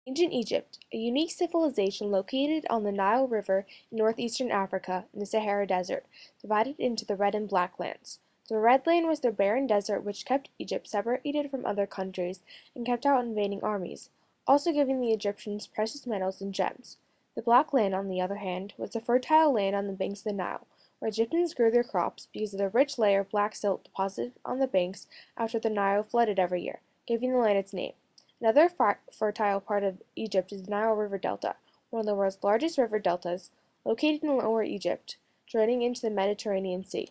Ancient Egypt, a unique civilization located on the Nile River in northeastern Africa in the Sahara Desert, divided into the Red and Black lands. The Red Land was the barren desert which kept Egypt separated from other countries and kept out invading armies, also giving the Egyptians precious metals and gems. The Black Land, on the other hand, was the fertile land on the banks of the Nile, where Egyptians grew their crops because of the rich layer of black silt deposited on the banks after the Nile flooded every year, giving the land its name. Another fertile part of Egypt is the Nile River Delta, one of the world's largest river deltas, located in Lower Egypt, draining into the Mediterranean Sea.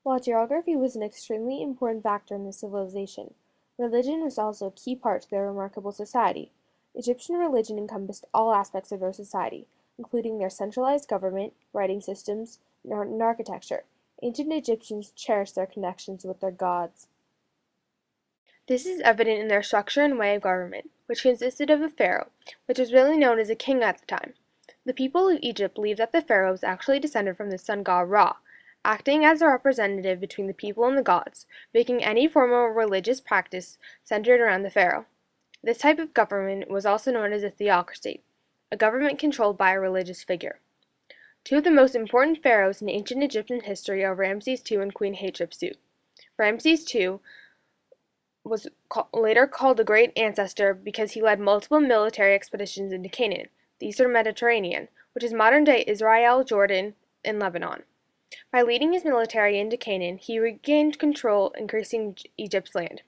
While geography was an extremely important factor in this civilization, religion was also a key part to their remarkable society. Egyptian religion encompassed all aspects of their society, including their centralized government, writing systems, and architecture. Ancient Egyptians cherished their connections with their gods. This is evident in their structure and way of government, which consisted of a pharaoh, which was really known as a king at the time. The people of Egypt believed that the pharaoh was actually descended from the sun god Ra, acting as a representative between the people and the gods, making any formal religious practice centered around the pharaoh. This type of government was also known as a theocracy, a government controlled by a religious figure. Two of the most important pharaohs in ancient Egyptian history are Ramses II and Queen Hatshepsut. Ramses II was later called the Great Ancestor because he led multiple military expeditions into Canaan, the eastern Mediterranean, which is modern-day Israel, Jordan, and Lebanon. By leading his military into Canaan, he regained control, increasing Egypt's land.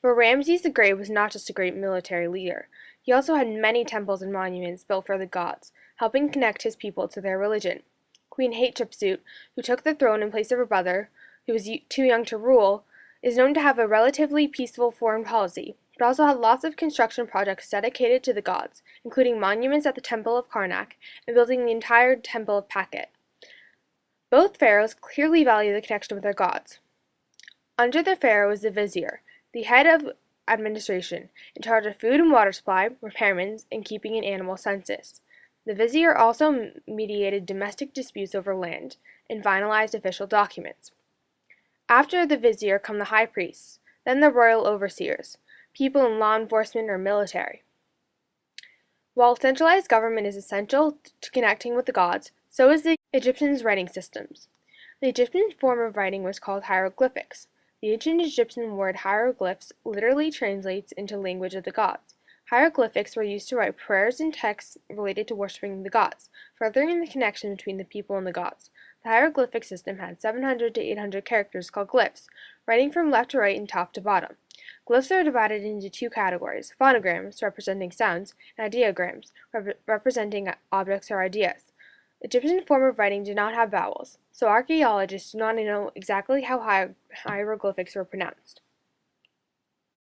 But Ramses the Great was not just a great military leader. He also had many temples and monuments built for the gods, helping connect his people to their religion. Queen Hatshepsut, who took the throne in place of her brother, who was too young to rule, is known to have a relatively peaceful foreign policy, but also had lots of construction projects dedicated to the gods, including monuments at the Temple of Karnak and building the entire Temple of Pakhet. Both pharaohs clearly value the connection with their gods. Under the pharaoh was the vizier, the head of administration, in charge of food and water supply, repairmen, and keeping an animal census. The vizier also mediated domestic disputes over land and finalized official documents. After the vizier come the high priests, then the royal overseers, people in law enforcement or military. While centralized government is essential to connecting with the gods, so is the Egyptians' writing systems. The Egyptian form of writing was called hieroglyphics. The ancient Egyptian word hieroglyphs literally translates into language of the gods. Hieroglyphics were used to write prayers and texts related to worshiping the gods, furthering the connection between the people and the gods. The hieroglyphic system had 700 to 800 characters called glyphs, writing from left to right and top to bottom. Glyphs are divided into two categories: phonograms, representing sounds, and ideograms, representing objects or ideas. The Egyptian form of writing did not have vowels, so archaeologists do not know exactly how hieroglyphics were pronounced.